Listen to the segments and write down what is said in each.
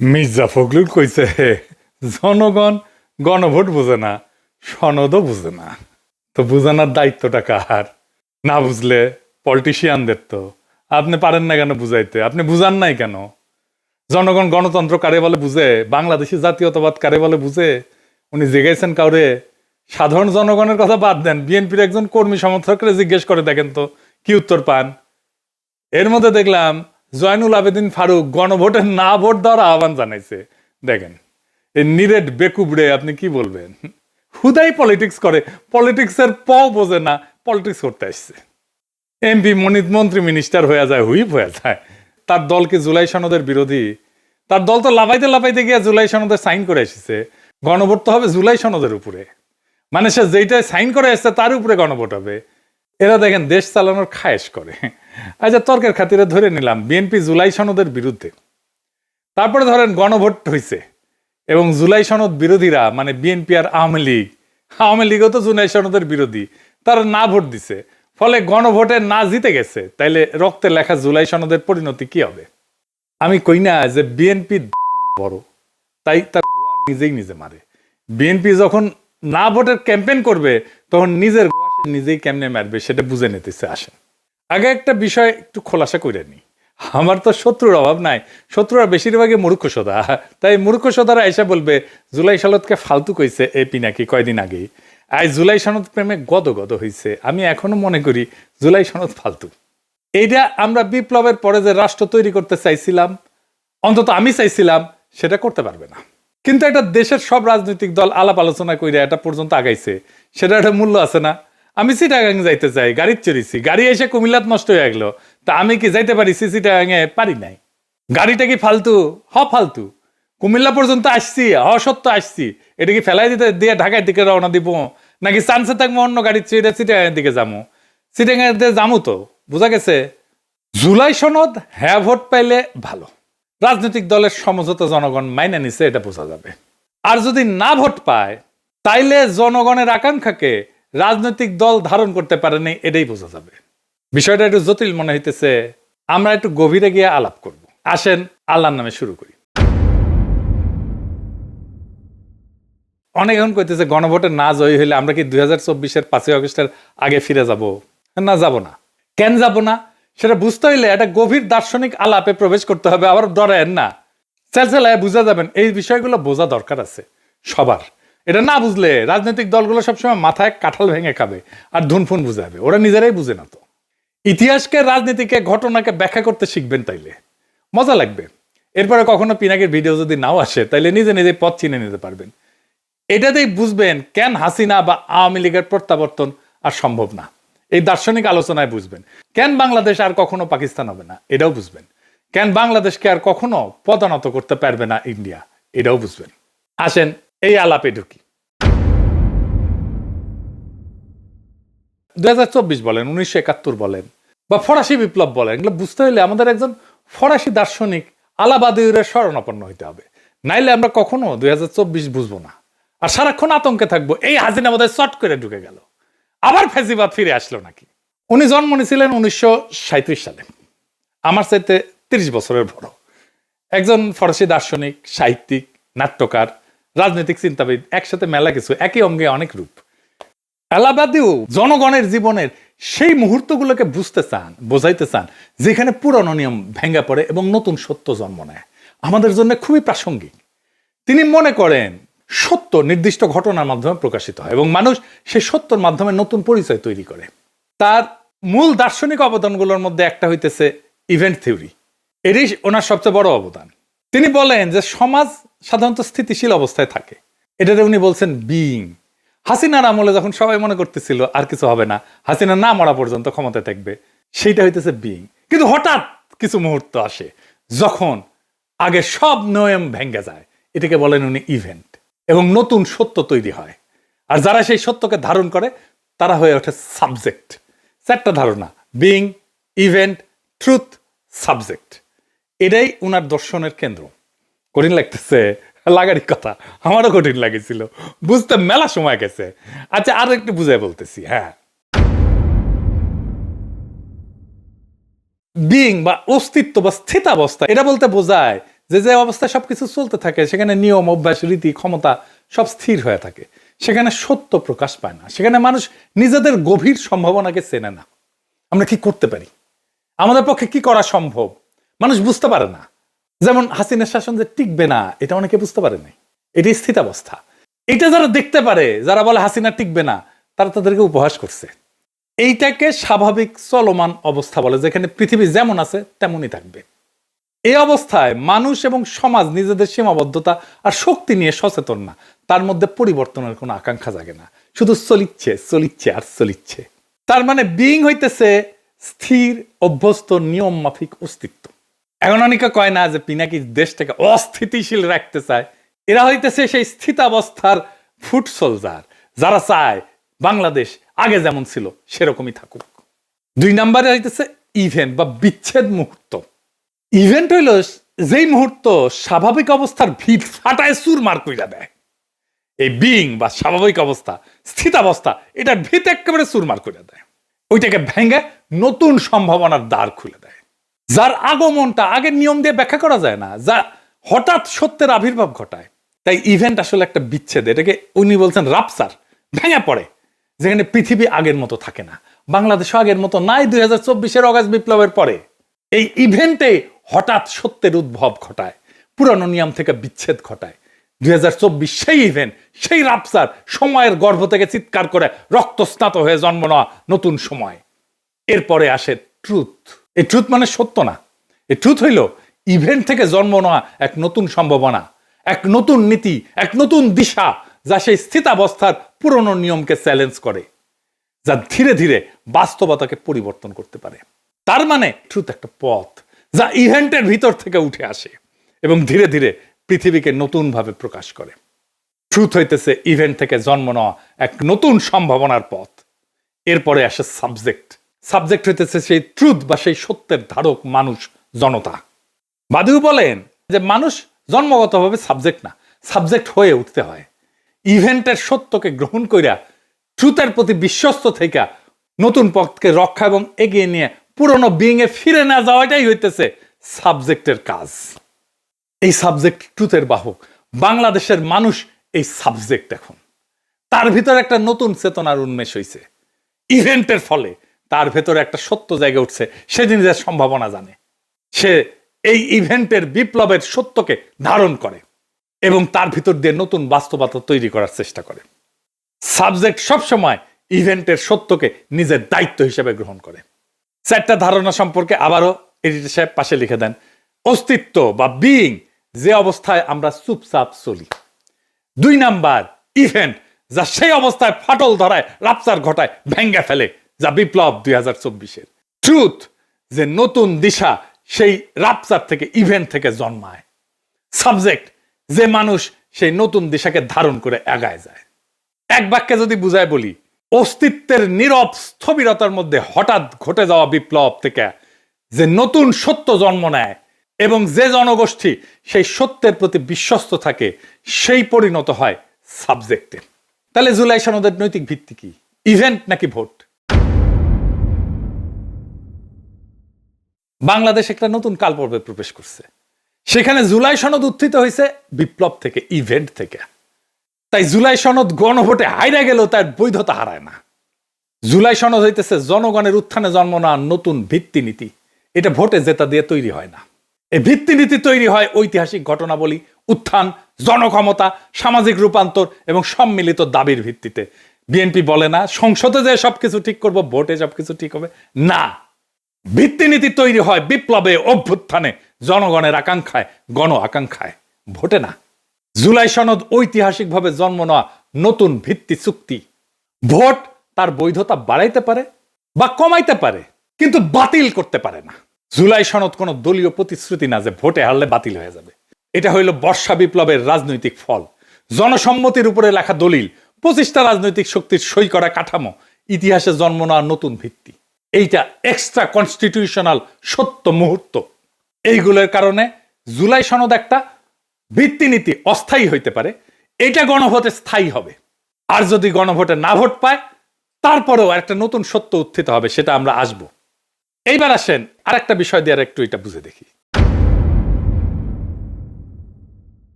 মির্জা ফখরুল কইছে জনগণ গণভোট বুঝে না, সনদও বুঝে না। তো বুঝানোর দায়িত্বটা কার? না বুঝলে পলিটিশিয়ানদের। তো আপনি পারেন না কেন বুঝাইতে? আপনি বুঝান নাই কেন? জনগণ গণতন্ত্র কারে বলে বুঝে, বাংলাদেশি জাতীয়তাবাদ কারে বলে বুঝে? উনি জিজ্ঞাসেন কাউরে? সাধারণ জনগণের কথা বাদ দেন, বিএনপির একজন কর্মী সমর্থকরে জিজ্ঞেস করে দেখেন তো কি উত্তর পান। এর মধ্যে দেখলাম জয়নুল আবেদিন ফারুক গণভোটের না ভোট দেওয়ার আহ্বান জানাইছে। দেখেন এই নিরেট বেকুবড়ে আপনি কি বলবেন? হুদাই পলিটিক্স করে, পলিটিক্সের বোঝে না, পলিটিক্স করতে আসছে। এমপি মনিত মন্ত্রী মিনিস্টার হয়ে যায়, হুইপ হয়ে যায়। তার দল কি জুলাই সনদের বিরোধী? তার দল তো লাফাইতে লাফাইতে গিয়ে জুলাই সনদে সাইন করে এসেছে। গণভোট তো হবে জুলাই সনদের উপরে, মানে সে যেইটাই সাইন করে এসছে তার উপরে গণভোট হবে। এরা দেখেন দেশ চালানোর খায়েশ করে। আচ্ছা, তর্কের খাতিরে ধরে নিলাম বিএনপি জুলাই সনদের বিরুদ্ধে, তারপরে ধরেন গণভোট হয়েছে এবং জুলাই সনদ বিরোধীরা মানে বিএনপি আর আওয়ামী লীগও তো জুলাই সনদের বিরোধী, তারা না ভোট দিছে, ফলে গণভোটে না জিতে গেছে। তাইলে রক্তে লেখা জুলাই সনদের পরিণতি কি হবে? আমি কই না যে বিএনপি বড়, তাই তার নিজেই নিজে মারে। বিএনপি যখন না ভোটের ক্যাম্পেইন করবে তখন নিজের নিজেই কেমনে মারবে সেটা বুঝে নিতেছে। আসেন আগে একটা বিষয় একটু খোলাসা করে নি। আমার তো শত্রুর অভাব নাই, শত্রুরা বেশিরভাগই মূর্খসোদা। তাই মূর্খসোদারা এসে বলবে জুলাই সনদকে ফালতু কইছে এ পিনাকি কয়দিন আগেই। আজ জুলাই সনদ প্রেমে গদ গদ হইছে। আমি এখনো মনে করি জুলাই সনদ ফালতু। এইটা আমরা বিপ্লবের পরে যে রাষ্ট্র তৈরি করতে চাইছিলাম, অন্তত আমি চাইছিলাম, সেটা করতে পারবে না। কিন্তু একটা দেশের সব রাজনৈতিক দল আলাপ আলোচনা করে এটা পর্যন্ত আগাইছে, সেটা একটা মূল্য আছে না? আমি চিটাগাং যাইতে চাই, গাড়ি চড়িছি, গাড়ি এসে কুমিল্লাত নষ্ট হয়ে গেলো, তা আমি কি যাইতে পারিছি চিটাগাঙে? পারি নাই। গাড়িটা কি ফালতু? ফালতু। কুমিল্লা পর্যন্ত আসছি, সত্য আসছি, এটা কি ফেলাই দিতে দিয়ে ঢাকার দিকে রওনা দিব, নাকি চান্সে থাকবো অন্য গাড়ি চেয়ে চিটাগাঙের দিকে যাবো? চিটাগাঙের দিকে যাবো তো, বোঝা গেছে। জুলাই সনদ হ্যাঁ ভোট পাইলে ভালো, রাজনৈতিক দলের সমঝোতা জনগণ মাইনে নিছে, এটা বোঝা যাবে। আর যদি না ভোট পায় তাইলে জনগণের আকাঙ্ক্ষাকে রাজনৈতিক দল ধারণ করতে পারেনি, এটাই বোঝা যাবে। বিষয়টা একটু জটিল মনে হইতেছে, আমরা একটু গভীরে গিয়ে আলাপ করব। আসেন আল্লাহর নামে শুরু করি। অনেক এখন কইতেছে গণভোটে না জয়ী হইলে আমরা কি 2024-এর 5ই আগস্টের আগে ফিরে যাব? না, যাব না। কেন যাব না সেটা বুঝতে হইলে একটা গভীর দার্শনিক আলাপে প্রবেশ করতে হবে। আবার ডরেন না, চেলচেলায় বুঝা যাবেন। এই বিষয়গুলো বোঝা দরকার আছে সবার। এটা না বুঝলে রাজনৈতিক দলগুলো সবসময় মাথায় কাঁঠাল ভেঙে খাবে আর ধুনফুন বুঝাবে, ওরা নিজেরাই বুঝে না। তো ইতিহাসকে, রাজনীতিকে, ঘটনাকে ব্যাখ্যা করতে শিখবেন, তাইলে মজা লাগবে। এরপরে কখনো পিনাকের ভিডিও যদি নাও আসে তাইলে নিজে নিজে পথ চিনে নিতে পারবেন। এটাতেই বুঝবেন কেন হাসিনা বা আওয়ামী লীগের প্রত্যাবর্তন আর সম্ভব না। এই দার্শনিক আলোচনায় বুঝবেন কেন বাংলাদেশ আর কখনো পাকিস্তান হবে না, এটাও বুঝবেন। কেন বাংলাদেশকে আর কখনো পদানত করতে পারবে না ইন্ডিয়া, এটাও বুঝবেন। আসেন এই আলাপে ঢুকি। 2024 বলেন, 1971 বলেন, বা ফরাসি বিপ্লব বলেন, এগুলো বুঝতে হলে আমাদের একজন ফরাসি দার্শনিক আলাবাদিউরের শরণাপন্ন হইতে হবে, নাইলে আমরা কখনো 2024 বুঝবো না। আর সারাক্ষণ আতঙ্কে থাকবো এই হাসিনা বোধহয় চট করে ঢুকে গেল, আবার ফেসিবাদ ফিরে আসলো নাকি। উনি জন্ম নিয়েছিলেন 1937 সালে, আমার চাইতে 30 বছরের বড়। একজন ফরাসি দার্শনিক, সাহিত্যিক, নাট্যকার, রাজনৈতিক চিন্তাবিদ, একসাথে মেলা কিছু, একই অঙ্গে অনেক রূপ। এলাবাদিও জনগণের জীবনের সেই মুহূর্তগুলোকে বুঝতে চান, বোঝাইতে চান যেখানে পুরনো নিয়ম ভেঙে পড়ে এবং নতুন সত্য জন্ম নেয়। আমাদের জন্য খুবই প্রাসঙ্গিক। তিনি মনে করেন সত্য নির্দিষ্ট ঘটনার মাধ্যমে প্রকাশিত হয় এবং মানুষ সেই সত্যর মাধ্যমে নতুন পরিচয় তৈরি করে। তার মূল দার্শনিক অবদানগুলোর মধ্যে একটা হইতেছে ইভেন্ট থিওরি। এটাই ওনার সবচেয়ে বড় অবদান। তিনি বলেন যে সমাজ সাধারণত স্থিতিশীল অবস্থায় থাকে, এটাতে উনি বলছেন বিইং। হাসিনার আমলে যখন সবাই মনে করতেছিল আর কিছু হবে না, হাসিনা না মরা পর্যন্ত ক্ষমতায় থাকবে, সেইটা হইতেছে বিইং। কিন্তু হঠাৎ কিছু মুহূর্ত আসে যখন আগে সব নিয়ম ভেঙে যায়, এটাকে বলেন উনি ইভেন্ট, এবং নতুন সত্য তৈরি হয়। আর যারা সেই সত্যকে ধারণ করে তারা হয়ে ওঠে সাবজেক্ট। চারটা ধারণা: বিইং, ইভেন্ট, ট্রুথ, সাবজেক্ট। এটাই উনার দর্শনের কেন্দ্র। কঠিন লাগতেছে? লাগারই কথা, আমারও কঠিন লাগেছিল, বুঝতে মেলা সময় গেছে। আচ্ছা, আরো একটু বুঝাই বলতেছি। হ্যাঁ, বিইং বা অস্তিত্ব বা স্থিতাবস্থা, এটা বলতে বোঝায় যে যে অবস্থায় সবকিছু চলতে থাকে সেখানে নিয়ম অভ্যাস রীতি ক্ষমতা সব স্থির হয়ে থাকে, সেখানে সত্য প্রকাশ পায় না, সেখানে মানুষ নিজেদের গভীর সম্ভাবনাকে চেনে না। আমরা কি করতে পারি, আমাদের পক্ষে কি করা সম্ভব, মানুষ বুঝতে পারে না। যেমন হাসিনার শাসন যে টিকবে না, এটা অনেকে বুঝতে পারে নাই। এটি স্থিতাবস্থা। এটা যারা দেখতে পারে, যারা বলে হাসিনা টিকবে না, তারা তাদেরকে উপহাস করছে। এইটাকে স্বাভাবিক চলমান অবস্থা বলে, যেখানে পৃথিবী যেমন আছে তেমনই থাকবে। এই অবস্থায় মানুষ এবং সমাজ নিজেদের সীমাবদ্ধতা আর শক্তি নিয়ে সচেতন না, তার মধ্যে পরিবর্তনের কোনো আকাঙ্ক্ষা জাগে না, শুধু চলিচ্ছে চলিচ্ছে আর চলিচ্ছে। তার মানে বিইং হইতেছে স্থির অভ্যস্ত নিয়ম মাফিক অস্তিত্ব। এখন অনেকে কয় না যে পিনাকি দেশটাকে অস্থিতিশীল রাখতে চায়, এরা হইতেছে সেই স্থিতাবস্থার ফুট সোলজার, যারা চায় বাংলাদেশ আগে যেমন ছিল সেরকমই থাকুক। 2 নম্বরে হইতেছে ইভেন্ট বা বিচ্ছেদ মুহূর্ত। ইভেন্ট হইল যেই মুহূর্ত স্বাভাবিক অবস্থার ভিত ফাটায় চুরমার কইরা দেয়। এই বিইং বা স্বাভাবিক অবস্থা, স্থিতাবস্থা, এটার ভিত একেবারে চুরমার কইরা দেয়, ওইটাকে ভেঙে নতুন সম্ভাবনার দ্বার খুলে দেয়, যার আগমনটা আগের নিয়ম দিয়ে ব্যাখ্যা করা যায় না, যা হঠাৎ সত্যের আবির্ভাব ঘটায়। তাই ইভেন্ট আসলে একটা বিচ্ছেদ, এটাকে উনি বলছেন রাপসার, ভেঙে পড়ে, যেখানে পৃথিবী আগের মতো থাকে না, বাংলাদেশও আগের মতো নাই 2024-এর অগাস্ট বিপ্লবের পরে। এই ইভেন্টে হঠাৎ সত্যের উদ্ভব ঘটায়, পুরানো নিয়ম থেকে বিচ্ছেদ ঘটায়। 2024 সেই ইভেন্ট, সেই রাপসার, সময়ের গর্ভ থেকে চিৎকার করে রক্তস্নাত হয়ে জন্ম নেওয়া নতুন সময়। এরপরে আসে ট্রুথ। এই ট্রুথ মানে সত্য না, এই ট্রুথ হইল ইভেন্ট থেকে জন্ম নেওয়া এক নতুন সম্ভাবনা, এক নতুন নীতি, এক নতুন দিশা, যা সেই স্থিতাবস্থার পুরনো নিয়মকে চ্যালেঞ্জ করে, যা ধীরে ধীরে বাস্তবতাকে পরিবর্তন করতে পারে। তার মানে ট্রুথ একটা পথ, যা ইভেন্টের ভিতর থেকে উঠে আসে এবং ধীরে ধীরে পৃথিবীকে নতুনভাবে প্রকাশ করে। ট্রুথ হইতেছে ইভেন্ট থেকে জন্ম নেওয়া এক নতুন সম্ভাবনার পথ। এরপরে আসে সাবজেক্ট। সাবজেক্ট হইতেছে সেই ট্রুথ বা সেই সত্যের ধারক, মানুষ, জনতা। বাদিউ বলেন যে মানুষ জন্মগতভাবে সাবজেক্ট না, সাবজেক্ট হয়ে উঠতে হয়। ইভেন্টের সত্যকে গ্রহণ কইরা ট্রুথের প্রতি বিশ্বস্ত থেকে নতুন পথকে রক্ষা এবং এগিয়ে নিয়ে পুরনো বিইং এ ফিরে না যাওয়াটাই হইতেছে সাবজেক্টের কাজ। এই সাবজেক্ট ট্রুথের বাহক, বাংলাদেশের মানুষ এই সাবজেক্ট। এখন তার ভিতরে একটা নতুন চেতনার উন্মেষ হইছে ইভেন্টের ফলে, তার ভেতরে একটা সত্য জায়গা উঠছে, সে জিনিসের সম্ভাবনা জানে, সে এই ইভেন্টের বিপ্লবের সত্যকে ধারণ করে এবং তার ভিতর দিয়ে নতুন বাস্তবতা তৈরি করার চেষ্টা করে। সাবজেক্ট সবসময় ইভেন্টের সত্যকে নিজের দায়িত্ব হিসেবে গ্রহণ করে। 4টা ধারণা সম্পর্কে আবারও এডিটর সাহেব পাশে লিখে দেন। অস্তিত্ব বা বিইং, যে অবস্থায় আমরা চুপচাপ চলি। 2 নাম্বার ইভেন্ট, যা সেই অবস্থায় ফাটল ধরায়, রাপচার ঘটায়, ভেঙ্গে ফেলে, যা বিপ্লব 2024-এর। ট্রুথ, যে নতুন দিশা সেই রাপচার থেকে, ইভেন্ট থেকে জন্মায়। সাবজেক্ট, যে মানুষ সেই নতুন দিশাকে ধারণ করে এগায় যায়। এক বাক্যে যদি বুঝায় বলি, অস্তিত্বের নীরব স্থবিরতার মধ্যে হঠাৎ ঘটে যাওয়া বিপ্লব থেকে যে নতুন সত্য জন্ম নেয় এবং যে জনগোষ্ঠী সেই সত্যের প্রতি বিশ্বস্ত থাকে, সেই পরিণত হয় সাবজেক্টে। তাহলে জুলাই সনদের নৈতিক ভিত্তি কি, ইভেন্ট নাকি ভোট? বাংলাদেশ একটা নতুন কালপর্বে প্রবেশ করছে, সেখানে জুলাই সনদ উত্থিত হয়েছে বিপ্লব থেকে, ইভেন্ট থেকে। তাই জুলাই সনদ গণভোটে হাইরা গেলেও তার বৈধতা হারায় না। জুলাই সনদ হইতেছে জনগণের উত্থানে জন্ম নেওয়া নতুন ভিত্তিনীতি। এটা ভোটে জেতা দিয়ে তৈরি হয় না। এই ভিত্তিনীতি তৈরি হয় ঐতিহাসিক ঘটনাবলী, উত্থান, জনক্ষমতা, সামাজিক রূপান্তর এবং সম্মিলিত দাবির ভিত্তিতে। বিএনপি বলে না সংসদে যে সবকিছু ঠিক করব, ভোটে সবকিছু ঠিক হবে না। ভিত্তিনীতি তৈরি হয় বিপ্লবে, অভ্যুত্থানে, জনগণের আকাঙ্ক্ষায়, গণ আকাঙ্ক্ষায়, ভোটে না। জুলাই সনদ ঐতিহাসিকভাবে জন্ম নেওয়া নতুন ভিত্তি চুক্তি। ভোট তার বৈধতা বাড়াইতে পারে বা কমাইতে পারে, কিন্তু বাতিল করতে পারে না। জুলাই সনদ কোনো দলীয় প্রতিশ্রুতি না যে ভোটে হারলে বাতিল হয়ে যাবে। এটা হইল বর্ষা বিপ্লবের রাজনৈতিক ফল, জনসম্মতির উপরে লেখা দলিল, 25টা রাজনৈতিক শক্তির সই করা কাঠামো, ইতিহাসে জন্ম নেওয়া নতুন ভিত্তি। এইটা এক্সট্রা কনস্টিটিউশনাল সত্য মুহূর্ত। এইগুলোর কারণে জুলাই সনদ একটা ভিত্তিনীতি অস্থায়ী হইতে পারে, এটা গণভোটে স্থায়ী হবে। আর যদি গণভোটে না ভোট পায়, তারপরেও একটা নতুন সত্য উত্থিত হবে, সেটা আমরা আসব। এইবার আসেন আর একটা বিষয় দিয়ে আর একটু এটা বুঝে দেখি।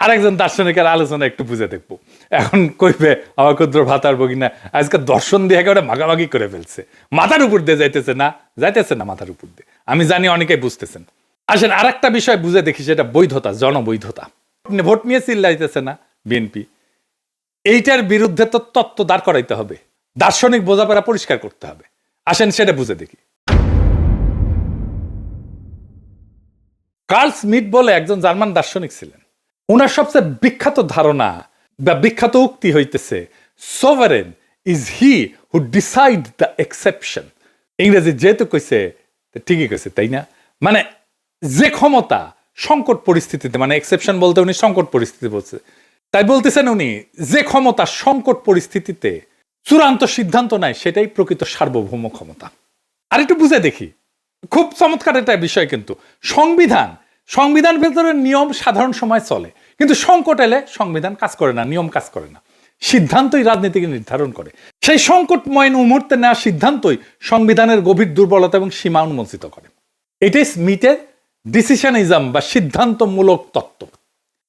আরেকজন দার্শনিকের আলোচনা একটু বুঝে দেখবো। এখন কইবে আমার ক্ষুদ্র ভাতার বগিনা আজকে দর্শন দিয়ে একেবারে ভাগাভাগি করে ফেলছে, মাথার উপর দিয়ে যাইতেছে না মাথার উপর দিয়ে। আমি জানি অনেকেই বুঝতেছেন। আসেন আর একটা বিষয় বুঝে দেখি, সেটা বৈধতা, জনবৈধতা। ভোট নিয়ে চিল্লাইতেছে না বিএনপি, এইটার বিরুদ্ধে তো তত্ত্ব দাঁড় করাইতে হবে, দার্শনিক বোঝাপড়া পরিষ্কার করতে হবে। আসেন সেটা বুঝে দেখি। কার্ল স্মিথ বলে একজন জার্মান দার্শনিক ছিলেন। ওনার সবচেয়ে বিখ্যাত ধারণা বা বিখ্যাত উক্তি হইতেছে, sovereign is he who decide the exception. ইংরেজি যেহেতু কইছে ঠিকই কইছে, তাই না? মানে যে ক্ষমতা সংকট পরিস্থিতিতে, মানে এক্সেপশন বলতে উনি সংকট পরিস্থিতি বলছে, তাই বলতেছেন উনি যে ক্ষমতা সংকট পরিস্থিতিতে চূড়ান্ত সিদ্ধান্ত নেয় সেটাই প্রকৃত সার্বভৌম ক্ষমতা। আর একটু বুঝে দেখি, খুব চমৎকার একটা বিষয়। কিন্তু সংবিধান ভেতরে নিয়ম সাধারণ সময় চলে, কিন্তু সংকট এলে সংবিধান কাজ করে না, নিয়ম কাজ করে না, সিদ্ধান্তই রাজনীতিকে নির্ধারণ করে। সেই সংকটময় মুহূর্তে নেওয়া সিদ্ধান্তই সংবিধানের গভীর দুর্বলতা এবং সীমা উন্মোচিত করে। এটাই স্মিথের ডিসিশনিজম বা সিদ্ধান্তমূলক তত্ত্ব।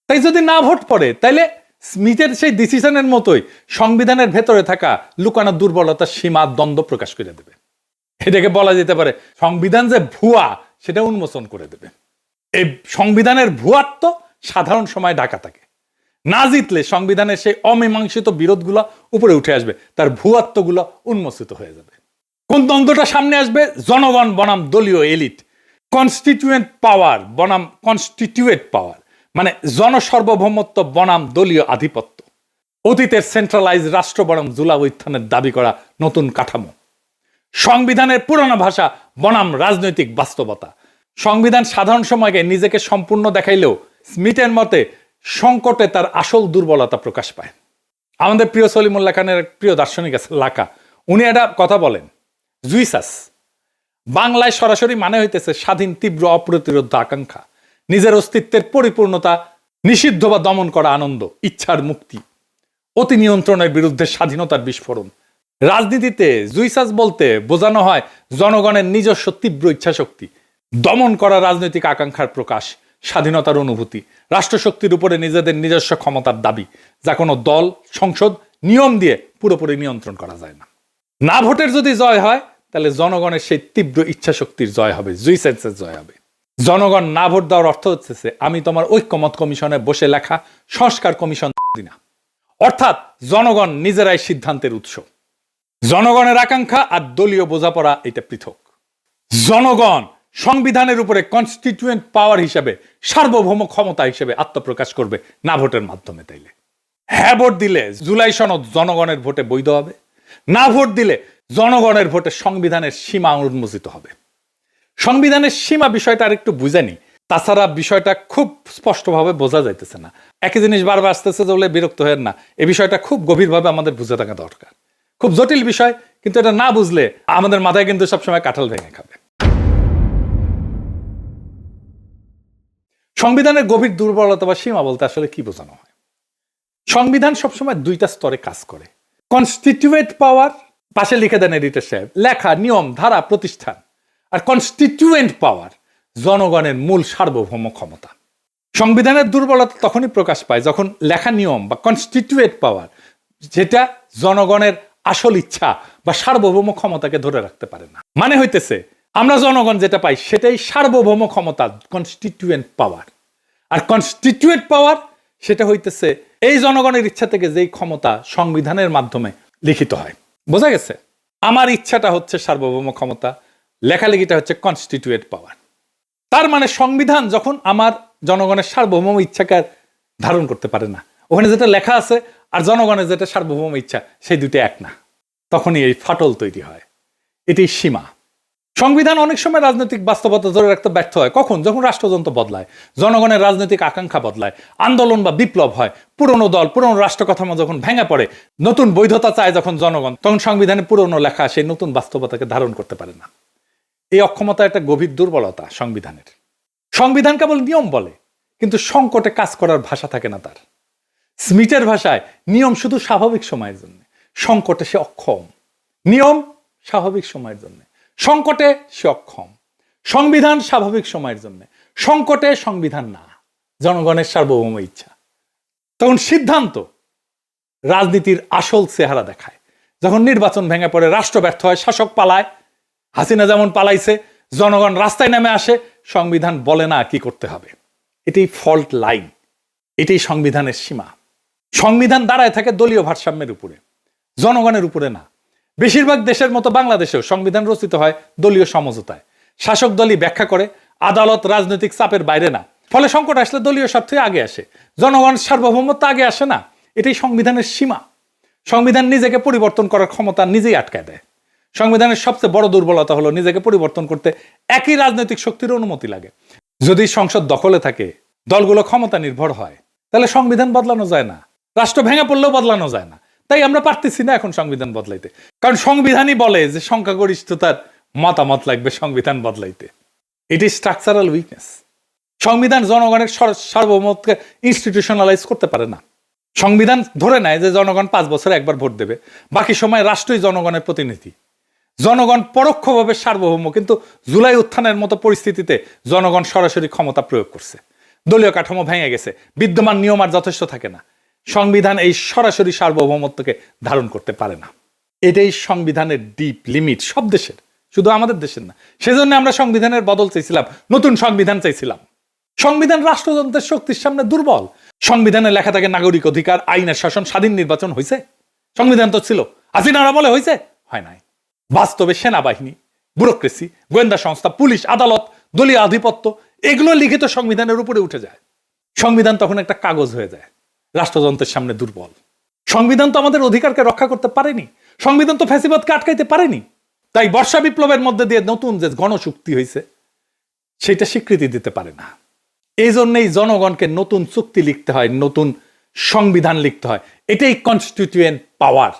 তাই যদি না ভোট পড়ে, তাইলে স্মিথের সেই ডিসিশনের মতোই সংবিধানের ভেতরে থাকা লুকানো দুর্বলতা, সীমা, দ্বন্দ্ব প্রকাশ করে দেবে। এটাকে বলা যেতে পারে সংবিধান যে ভুয়া সেটা উন্মোচন করে দেবে। এই সংবিধানের ভুয়াত্ব সাধারণ সময় ঢাকা থাকে, না জিতলে সংবিধানের সেই অমীমাংসিত বিরোধগুলো উপরে উঠে আসবে, তার ভুয়াত্বগুলো উন্মোচিত হয়ে যাবে। কোন দ্বন্দ্বটা সামনে আসবে? জনগণ বনাম দলীয় এলিট, কনস্টিটিউয়েন্ট পাওয়ার বনাম কনস্টিটিউয়েট পাওয়ার, মানে জনসার্বভৌমত্ব বনাম দলীয় আধিপত্য, অতীতের সেন্ট্রালাইজ রাষ্ট্র বনাম জুলাই উত্থানের দাবি করা নতুন কাঠামো, সংবিধানের পুরনো ভাষা বনাম রাজনৈতিক বাস্তবতা। সংবিধান সাধারণ সময়কে নিজেকে সম্পূর্ণ দেখাইলেও স্মিথের মতে সংকটে তার আসল দুর্বলতা প্রকাশ পায়। আমাদের প্রিয় সলিমুল্লাহ খানের প্রিয় দার্শনিক আছে লাকা, উনি একটা কথা বলেন, জুইসাস বাংলায় সরাসরি মানে হইতেছে স্বাধীন, তীব্র, অপ্রতিরোধ আকাঙ্ক্ষা, নিজের অস্তিত্বের পরিপূর্ণতা, নিষিদ্ধ বা দমন করা আনন্দ, ইচ্ছার মুক্তি, অতি নিয়ন্ত্রণের বিরুদ্ধে স্বাধীনতার বিস্ফোরণ। রাজনীতিতে জুইসাস বলতে বোঝানো হয় জনগণের নিজস্ব তীব্র ইচ্ছাশক্তি, দমন করা রাজনৈতিক আকাঙ্ক্ষার প্রকাশ, স্বাধীনতার অনুভূতি, রাষ্ট্রশক্তির উপরে নিজেদের নিজস্ব ক্ষমতার দাবি, যা কোনো দল, সংসদ, নিয়ম দিয়ে পুরোপুরি নিয়ন্ত্রণ করা যায় না। না ভোটের যদি জয় হয়, তাহলে জনগণের সেই তীব্র ইচ্ছাশক্তির জয় হবে, জুইসাসের জয় হবে। জনগণ না ভোট দেওয়ার অর্থ হচ্ছে আমি তোমার ঐক্যমত কমিশনে বসে লেখা সংস্কার কমিশন দিনা, অর্থাৎ জনগণ নিজেরাই সিদ্ধান্তের উৎস। জনগণের আকাঙ্ক্ষা আর দলীয় বোঝাপড়া এটা পৃথক। জনগণ সংবিধানের উপরে কনস্টিটিউয়েন্ট পাওয়ার হিসেবে, সার্বভৌম ক্ষমতা হিসেবে আত্মপ্রকাশ করবে না ভোটের মাধ্যমে। তাইলে হ্যাঁ ভোট দিলে জুলাই সনদ জনগণের ভোটে বৈধ হবে, না ভোট দিলে জনগণের ভোটে সংবিধানের সীমা উন্মোচিত হবে। সংবিধানের সীমা বিষয়টা আর একটু বুঝেনি, তাছাড়া বিষয়টা খুব স্পষ্টভাবে বোঝা যাইতেছে না। একই জিনিস বারবার আসতেছে বলে বিরক্ত হয় না, এই বিষয়টা খুব গভীরভাবে আমাদের বুঝে থাকা দরকার। খুব জটিল বিষয়, কিন্তু এটা না বুঝলে আমাদের মাথায় কিন্তু সবসময় কাঁঠাল ভেঙে খাবে। সংবিধানের গভীর দুর্বলতা বা সীমা বলতে আসলে কি বোঝানো হয়? সংবিধান সবসময় দুইটা স্তরে কাজ করে। কনস্টিটিউয়েন্ট পাওয়ার, পাশে লিখে দেন এডিটর সাহেব, লেখা, নিয়ম, ধারা, প্রতিষ্ঠান। আর কনস্টিটিউয়েন্ট পাওয়ার, জনগণের মূল সার্বভৌম ক্ষমতা। সংবিধানের দুর্বলতা তখনই প্রকাশ পায় যখন লেখা নিয়ম বা কনস্টিটিউয়েন্ট পাওয়ার, যেটা জনগণের আসল ইচ্ছা বা সার্বভৌম ক্ষমতাকে ধরে রাখতে পারে না। মানে হইতেছে আমরা জনগণ যেটা পাই সেটাই সার্বভৌম ক্ষমতা, কনস্টিটিউয়েন্ট পাওয়ার। আর কনস্টিটিউয়েন্ট পাওয়ার সেটা হইতেছে এই জনগণের ইচ্ছা থেকে যেই ক্ষমতা সংবিধানের মাধ্যমে লিখিত হয়। বোঝা গেছে? আমার ইচ্ছাটা হচ্ছে সার্বভৌম ক্ষমতা, লেখালেখিটা হচ্ছে কনস্টিটিউয়েন্ট পাওয়ার। তার মানে সংবিধান যখন আমার জনগণের সার্বভৌম ইচ্ছাকে ধারণ করতে পারে না, ওখানে যেটা লেখা আছে আর জনগণের যেটা সার্বভৌম ইচ্ছা, সেই দুটো এক না, তখনই এই ফাটল তৈরি হয়। এটি সীমা। সংবিধান অনেক সময় রাজনৈতিক বাস্তবতা ধরে রাখতে ব্যর্থ হয়। কখন? যখন রাষ্ট্রযন্ত্র বদলায়, জনগণের রাজনৈতিক আকাঙ্ক্ষা বদলায়, আন্দোলন বা বিপ্লব হয়, পুরনো দল, পুরনো রাষ্ট্র কাঠামো যখন ভেঙে পড়ে, নতুন বৈধতা চায় যখন জনগণ, তখন সংবিধানে পুরনো লেখা সেই নতুন বাস্তবতাকে ধারণ করতে পারে না। এই অক্ষমতা একটা গভীর দুর্বলতা সংবিধানের। সংবিধান কেবল নিয়ম বলে, কিন্তু সংকটে কাজ করার ভাষা থাকে না তার। স্মিথের ভাষায় নিয়ম শুধু স্বাভাবিক সময়ের জন্য, সংকটে সে অক্ষম। নিয়ম স্বাভাবিক সময়ের জন্য, সংকটে সে অক্ষম। সংবিধান স্বাভাবিক সময়ের জন্য, সংকটে সংবিধান না, জনগণের সার্বভৌম ইচ্ছা। তখন সিদ্ধান্ত রাজনীতির আসল চেহারা দেখায়। যখন নির্বাচন ভেঙে পড়ে, রাষ্ট্র ব্যর্থ হয়, শাসক পালায়, হাসিনা যেমন পালাইছে, জনগণ রাস্তায় নেমে আসে, সংবিধান বলে না কি করতে হবে। এটাই ফল্ট লাইন, এটাই সংবিধানের সীমা। সংবিধান দাঁড়ায় থাকে দলীয় ভারসাম্যের উপরে, জনগণের উপরে না। বেশিরভাগ দেশের মতো বাংলাদেশেও সংবিধান রচিত হয় দলীয় সমঝোতায়। শাসক দলই ব্যাখ্যা করে, আদালত রাজনৈতিক চাপের বাইরে না। ফলে সংকট আসলে দলীয় স্বার্থে আগে আসে, জনগণ সার্বভৌমত্ব আগে আসে না। এটাই সংবিধানের সীমা। সংবিধান নিজেকে পরিবর্তন করার ক্ষমতা নিজেই আটকায় দেয়। সংবিধানের সবচেয়ে বড় দুর্বলতা হলো নিজেকে পরিবর্তন করতে একই রাজনৈতিক শক্তির অনুমতি লাগে। যদি সংসদ দখলে থাকে, দলগুলো ক্ষমতা নির্ভর হয়, তাহলে সংবিধান বদলানো যায় না। রাষ্ট্র ভেঙে পড়লেও বদলানো যায় না। তাই আমরা পারতেছি না এখন সংবিধান বদলাইতে, কারণ সংবিধানই বলে যে সংখ্যাগরিষ্ঠতার মতামত লাগবে সংবিধান বদলাইতে। এটি স্ট্রাকচারাল উইকনেস। সংবিধান জনগণের সার্বভৌমত্বকে ইনস্টিটিউশনালাইজ করতে পারে না। সংবিধান ধরে নেয় যে জনগণ 5 বছরে একবার ভোট দেবে, বাকি সময় রাষ্ট্রই জনগণের প্রতিনিধি। জনগণ পরোক্ষভাবে সার্বভৌম, কিন্তু জুলাই উত্থানের মতো পরিস্থিতিতে জনগণ সরাসরি ক্ষমতা প্রয়োগ করছে। দলীয় কাঠামো ভেঙে গেছে, বিদ্যমান নিয়ম আর যথেষ্ট থাকে না। সংবিধান এই সরাসরি সার্বভৌমত্বকে ধারণ করতে পারে না। এটাই সংবিধানের ডিপ লিমিট, সব দেশের, শুধু আমাদের দেশের না। সেজন্য আমরা সংবিধানের বদল চাইছিলাম, নতুন সংবিধান চাইছিলাম। সংবিধান রাষ্ট্রযন্ত্রের শক্তির সামনে দুর্বল। সংবিধানে লেখা থাকে নাগরিক অধিকার, আইনের শাসন, স্বাধীন নির্বাচন। হয়েছে? সংবিধান তো ছিল, হাসিনার আমলে হয়েছে? হয় নাই। বাস্তবে সেনাবাহিনী, ব্যুরোক্রেসি, গোয়েন্দা সংস্থা, পুলিশ, আদালত, দলীয় আধিপত্য, এগুলো লিখিত সংবিধানের উপরে উঠে যায়। সংবিধান তখন একটা কাগজ হয়ে যায়, রাষ্ট্রযন্ত্রের সামনে দুর্বল। সংবিধান তো আমাদের অধিকারকে রক্ষা করতে পারেনি, সংবিধান তো ফ্যাসিবাদকে আটকাইতে পারেনি। তাই বর্ষা বিপ্লবের মধ্যে দিয়ে নতুন যে গণচুক্তি হয়েছে, সেটা স্বীকৃতি দিতে পারে না। এই জন্যই জনগণকে নতুন চুক্তি লিখতে হয়, নতুন সংবিধান লিখতে হয়। এটাই কনস্টিটিউয়েন্ট পাওয়ার।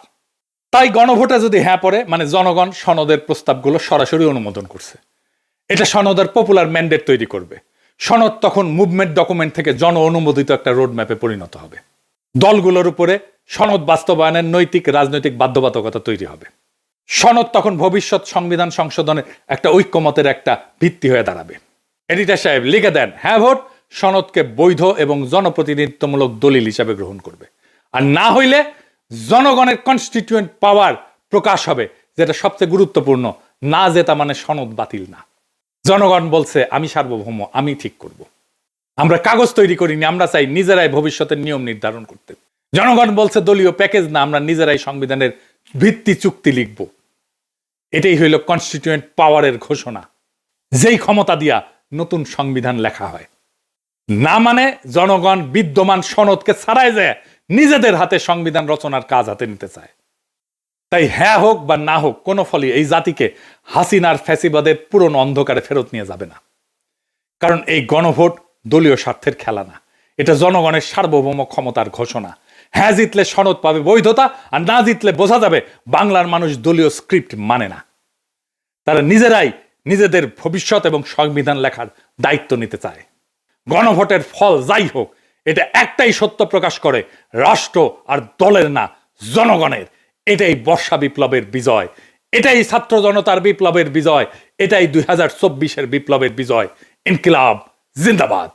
তাই গণভোটে যদি হ্যাঁ পড়ে, মানে জনগণ সনদের প্রস্তাবগুলো সরাসরি অনুমোদন করছে, এটা সনদের পপুলার ম্যান্ডেট তৈরি করবে। সনদ তখন মুভমেন্ট ডকুমেন্ট থেকে জন অনুমোদিত একটা রোড ম্যাপে পরিণত হবে। দলগুলোর উপরে সনদ বাস্তবায়নের নৈতিক রাজনৈতিক বাধ্যবাধকতা তৈরি হবে। সনদ তখন ভবিষ্যৎ সংবিধান সংশোধনের একটা ঐক্যমতের একটা ভিত্তি হয়ে দাঁড়াবে। এডিটর সাহেব লিখে দেন, হ্যাঁ ভোট সনদকে বৈধ এবং জনপ্রতিনিধিত্বমূলক দলিল হিসাবে গ্রহণ করবে। আর না হইলে জনগণের কনস্টিটিউয়েন্ট পাওয়ার প্রকাশ হবে, যেটা সবচেয়ে গুরুত্বপূর্ণ। না জেতা মানে সনদ বাতিল না। জনগণ বলছে আমি সার্বভৌম, আমি ঠিক করব। আমরা কাগজ তৈরি করিনি, আমরা চাই নিজেরাই ভবিষ্যতের নিয়ম নির্ধারণ করতে। জনগণ বলছে দলীয় প্যাকেজ না, আমরা নিজেরাই সংবিধানের ভিত্তি চুক্তি লিখব। এটাই হইল কনস্টিটিউয়েন্ট পাওয়ারের ঘোষণা, যেই ক্ষমতা দিয়া নতুন সংবিধান লেখা হয়। না মানে জনগণ বিদ্যমান সনদকে ছাড়াই যায় নিজেদের হাতে সংবিধান রচনার কাজ হাতে নিতে চায়। তাই হ্যাঁ হোক বা না হোক, কোনো ফলই এই জাতিকে হাসিনার ফ্যাসিবাদের পুরনো অন্ধকারে ফেরত নিয়ে যাবে না। কারণ এই গণভোট দলীয় স্বার্থের খেলা না, এটা জনগণের সার্বভৌম ক্ষমতার ঘোষণা। হ্যাঁ জিতলে সনদ পাবে বৈধতা, আর না জিতলে বোঝা যাবে বাংলার মানুষ দলীয় স্ক্রিপ্ট মানে না। তারা নিজেরাই নিজেদের ভবিষ্যৎ এবং সংবিধান লেখার দায়িত্ব নিতে চায়। গণভোটের ফল যাই হোক, এটা একটাই সত্য প্রকাশ করে, রাষ্ট্র আর দলের না, জনগণের। এটাই বর্ষা বিপ্লবের বিজয়, এটাই ছাত্র জনতার বিপ্লবের বিজয়, এটাই 2024-এর বিপ্লবের বিজয়। ইনকিলাব জিন্দাবাদ।